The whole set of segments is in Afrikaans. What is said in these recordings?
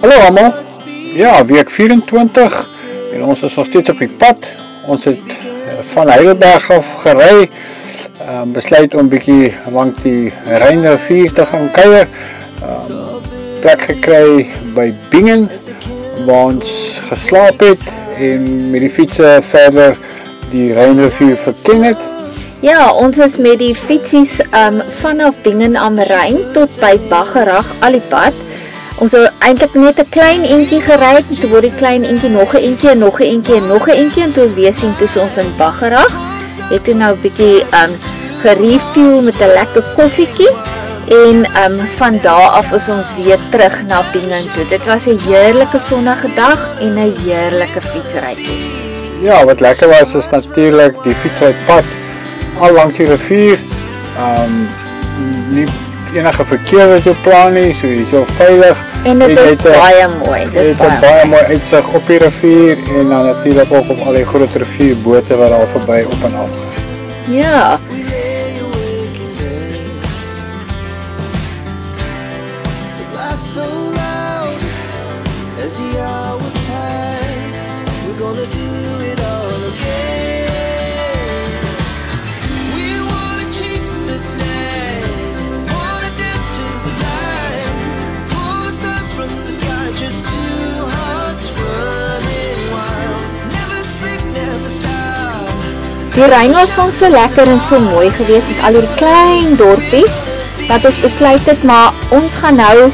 Hallo allemaal, ja, week 24 en ons is nog steeds op die pad. Ons het van Heidelberg af gery, besluit om bietjie langs die Rynrivier te gaan kuier. Plek gekry by Bingen waar ons geslaap het en met die fietsen verder die Rynrivier verken het. Ja, ons is met die fietsies vanaf Bingen am Ryn tot by Baggerag al die pad. Ons het eintlik net 'n klein entjie gery, toe word die klein entjie nog 'n entjie en nog 'n entjie en nog 'n entjie en toe ons weer sien toe ons in Baggerag. Het toe nou 'n bietjie gerefuel met 'n lekker koffietjie en van daar af is ons weer terug na Bingen toe. Dit was 'n heerlike sonnige dag en 'n heerlike fietsrytjie. Ja, wat lekker was is natuurlik die fietsrypad al langs die rivier. Nie enige verkeer wat jy plan nie, so jy is heel veilig. En dit is baie mooi. Dit is baie mooi uitsig op die rivier en dan natuurlijk ook op al die groot rivierbote wat al verby op en af gaan. Ja. Die Ryn was vir ons so lekker en so mooi geweest met al die klein dorpies, dat ons besluit het, maar ons gaan nou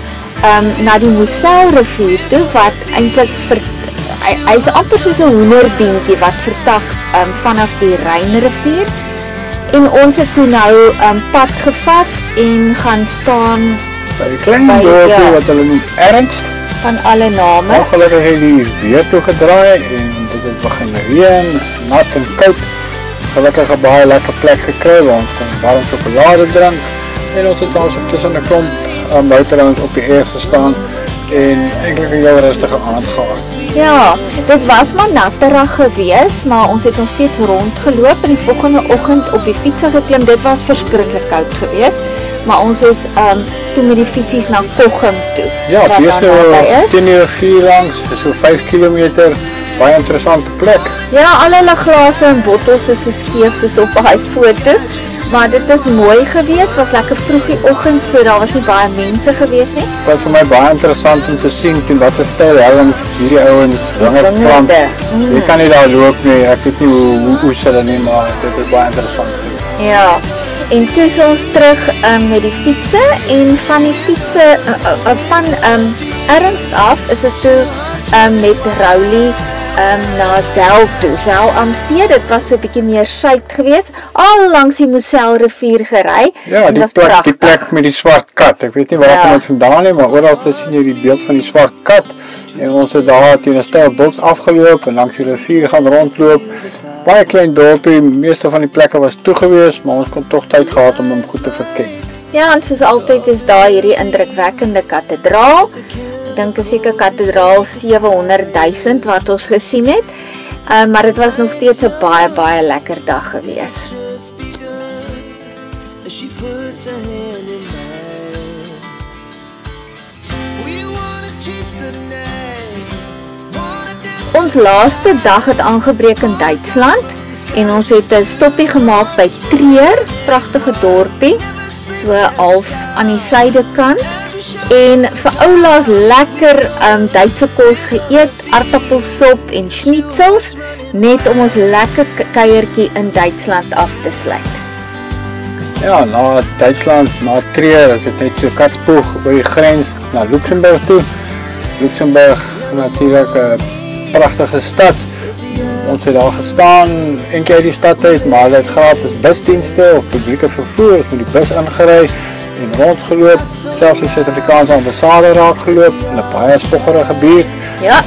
na die Moselrivier toe, wat eintlik hy is amper soos 'n hoenderbeentjie wat vertak vanaf die Rynrivier, en ons het toe nou pad gevat en gaan staan by die klein dorpie wat hulle noem Ernst, van alle name. Ongelukkig het die weer toe gedraai en dit het begin reën, nat en koud. Gelukkig 'n baie lekker plek gekry waar ons kon warm sjokolade drink en ons het ons tussen 'n klomp buitelands op die eer gestaan en eintlik 'n heel rustige aand gehad. Ja, dit was maar natterig geweest, maar ons het nog steeds rondgeloop en die volgende oggend op die fietsie geklim. Dit was verskriklik koud geweest, maar ons is toe met die fietsies na Kochum toe. Ja, dit is so 10 uur 4 langs, so 5 kilometer. Baie interessante plek. Ja, al hulle glase en bottels is so skeef soos op daai foto, maar dit is mooi geweest, was lekker vroeg die oggend, so daar was nie baie mense geweest nie. Dit was vir my baie interessant om te sien teen watter styl helms hierdie ouens wingerd. Jy kan nie daar loop nie, ek weet nie hoe hulle nie, maar dit is baie interessant geweest. Ja, en toe is ons terug met die fietsen en van die fietsen van Ernst af is ons toe met Rowley na Zell toe, Zell am See, dit was so 'n bietjie meer suid geweest, al langs die Moselrivier gery. Ja, die plek met die swart kat, ek weet nie waar kom dit vandaan nie, maar oral sien jy die beeld van die swart kat, en ons het daar teen 'n styl bots afgeloop en langs die rivier gaan rondloop. Baie klein dorpie, meeste van die plekke was toe geweest, maar ons kon tog tyd gehad om hom goed te verken. Ja, en soos altyd is daar hierdie indrukwekkende kathedraal. Ek dink is seker kathedraal 700.000 wat ons gesien het, maar dit was nog steeds 'n baie lekker dag geweest. Ons laaste dag het aangebreek in Duitsland en ons het 'n stoppie gemaak by Trier, pragtige dorpie, so half aan die suidekant. En vir oulaas lekker Duitse kos geëet, aardappelsop en schnitzels, net om ons lekker kuiertjie in Duitsland af te sluit. Ja, na Duitsland, na Trier, is dit net so katspoeg oor die grens na Luxemburg toe. Luxemburg natuurlijk 'n pragtige stad. Ons het daar gestaan, eentjie uit die stad uit, maar hulle het gratis busdienste of publieke vervoer, ons met die bus ingery en rondgeloop, selfs die Suid-Afrikaanse ambassade raak geloop in 'n baie spoggerige buurt. Ja.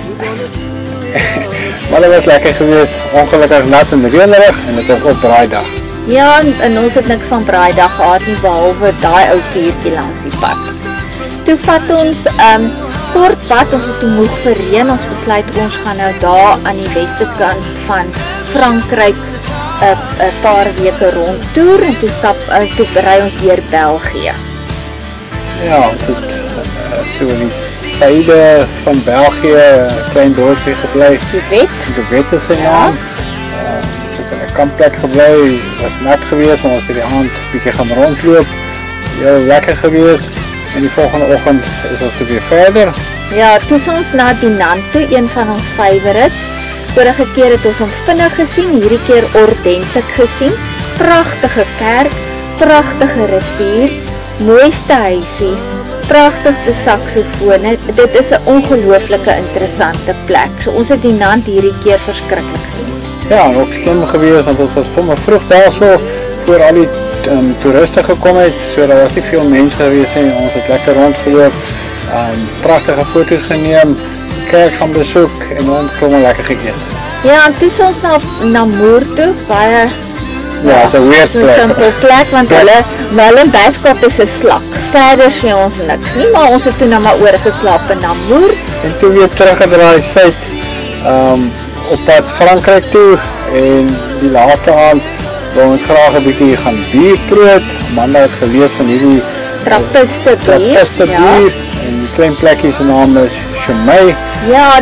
Maar dit was lekker geweest, ongelukkig nat en reënerig en dit was op braaidag. Ja, en ons het niks van braaidag gehad nie, behalwe daai ou tuurtjie langs die pad. Toe vat ons kort pad, ons het toe moeg vir reën, ons besluit ons gaan nou daar aan die weste kant van Frankryk 'n paar weke rondtoer en toe ry ons deur België. Ja, ons het so in die suide van België, klein dorpie gebly. De Wet is sy naam. Ons het in 'n kampplek gebly, was nat geweest, maar ons het die aand bietjie gaan rondloop. Heel lekker geweest. En die volgende oggend is ons weer verder. Ja, toe is ons na Dinant toe, een van ons favorites. Vorige keer het ons hom vinnig gesien, hierdie keer ordentlik gesien. Pragtige kerk, pragtige rivier, mooiste huisies, pragtigste saksofone. Dit is 'n ongelooflike interessante plek. So ons het Dinant hierdie keer verskriklik geniet. Ja, en ook slim geweest, want ons was sommer vroeg daarso voor al die toeriste gekom het, so daar was nie veel mense geweest nie. Ons het lekker rondgeloop, pragtige foto's geneem, die kerk gaan besoek en ons kom lekker geëet. Ja, en toe is ons na Moer toe, baie Ja, is 'n weird so plek. simpel plek, want hulle in Weskaap is 'n slak. Verder sê ons niks nie, maar ons het toe nou maar oorgeslaap in Namur. En toe weer teruggedraai suid, op pad Frankryk toe, en die laaste aand wou ons graag 'n bietjie gaan bier proe. Amanda het gelees van hierdie Trappiste bier. bier, en die klein plekkie se naam is Chemay. Ja,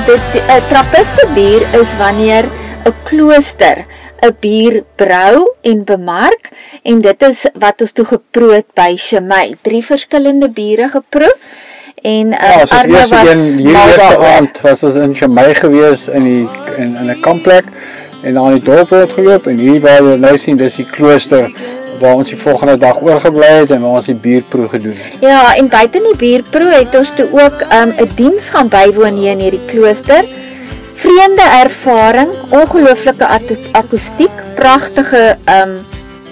Trappiste bier is wanneer 'n klooster 'n bier brou en bemark, en dit is wat ons toe geproe het by Chemay. 3 verskillende biere geproe, en Ja, soos Arne was hierdie mal eerste daaroor. aand was ons in Chemay gewees in 'n kampplek en aan die dorp rondgeloop, en hier waar jy nou sien, dis die klooster waar ons die volgende dag oorgebly het en waar ons die bierproe gedoen het. Ja, en buite die bierproe het ons toe ook 'n diens gaan bywoon hier in hierdie klooster. Vreemde ervaring, ongelooflike akoestiek, pragtige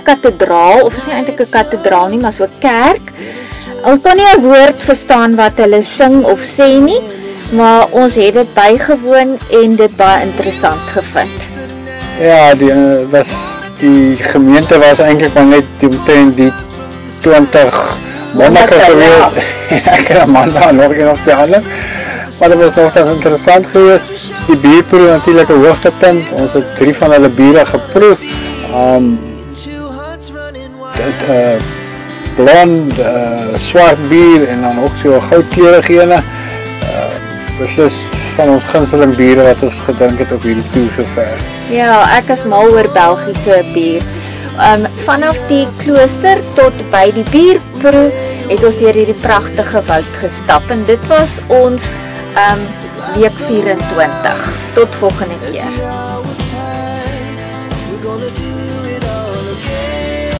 kathedraal, of is nie eintlik 'n kathedraal nie, maar so 'n kerk. Ons kon nie 'n woord verstaan wat hulle sing of sê nie, maar ons het dit bygewoon en dit baie interessant gevind. Ja, die gemeente was eintlik maar net omtrent die 20 monniken geweest, en ek en Amanda en nog een of twee ander. Maar dit was nog steeds interessant geweest. Die bierproe natuurlijk 'n hoogtepunt. Ons het 3 van hulle biere geproef. Blond, swart bier en dan ook so 'n goudkleurige ene. Beslis van ons gunsteling biere wat ons gedrink het op hierdie toer sover. Ja, ek is mal oor Belgiese bier. Vanaf die klooster tot by die bierproe het ons deur hierdie pragtige woud gestap, en dit was ons week 24. Tot volgende keer.